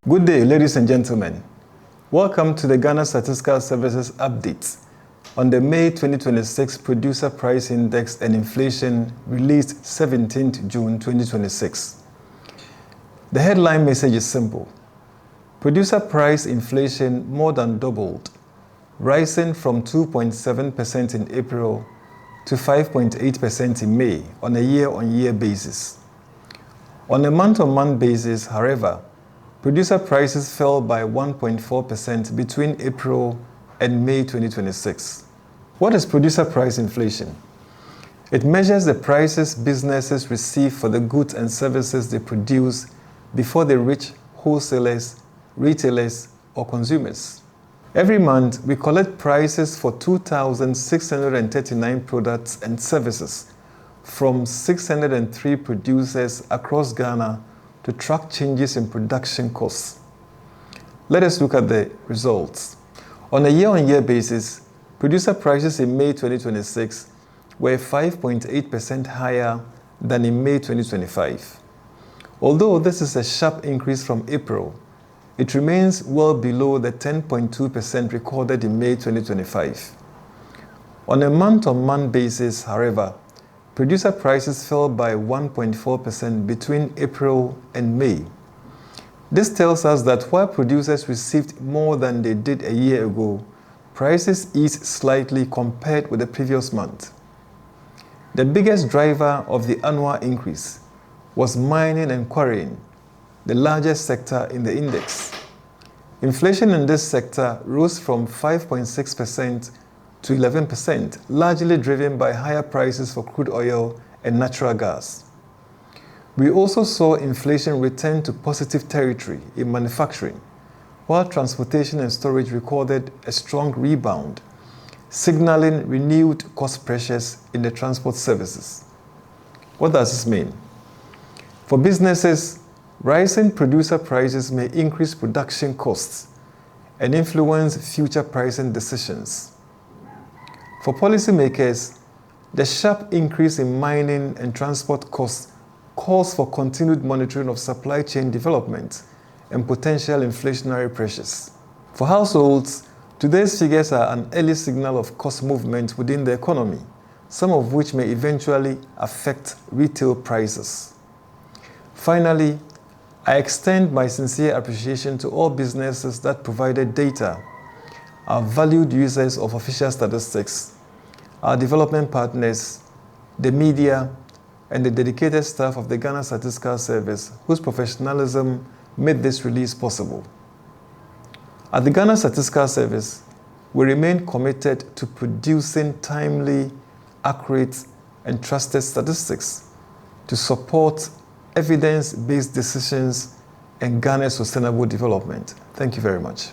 Good day, ladies and gentlemen. Welcome to the Ghana Statistical Services update on the May 2026 Producer Price Index and Inflation released 17th June 2026. The headline message is simple. Producer price inflation more than doubled, rising from 2.7% in April to 5.8% in May on a year-on-year basis. On a month-on-month basis, however, producer prices fell by 1.4% between April and May 2026. What is producer price inflation? It measures the prices businesses receive for the goods and services they produce before they reach wholesalers, retailers, or consumers. Every month, we collect prices for 2,639 products and services from 603 producers across Ghana to track changes in production costs. Let us look at the results. On a year-on-year basis, producer prices in May 2026 were 5.8% higher than in May 2025. Although this is a sharp increase from April, it remains well below the 10.2% recorded in May 2025. On a month-on-month basis, however, producer prices fell by 1.4% between April and May. This tells us that while producers received more than they did a year ago, prices eased slightly compared with the previous month. The biggest driver of the annual increase was mining and quarrying, the largest sector in the index. Inflation in this sector rose from 5.6% to 11%, largely driven by higher prices for crude oil and natural gas. We also saw inflation return to positive territory in manufacturing, while transportation and storage recorded a strong rebound, signaling renewed cost pressures in the transport services. What does this mean? For businesses, rising producer prices may increase production costs and influence future pricing decisions. For policymakers, the sharp increase in mining and transport costs calls for continued monitoring of supply chain development and potential inflationary pressures. For households, today's figures are an early signal of cost movement within the economy, some of which may eventually affect retail prices. Finally, I extend my sincere appreciation to all businesses that provided data, our valued users of official statistics, our development partners, the media, and the dedicated staff of the Ghana Statistical Service whose professionalism made this release possible. At the Ghana Statistical Service, we remain committed to producing timely, accurate, and trusted statistics to support evidence-based decisions and Ghana's sustainable development. Thank you very much.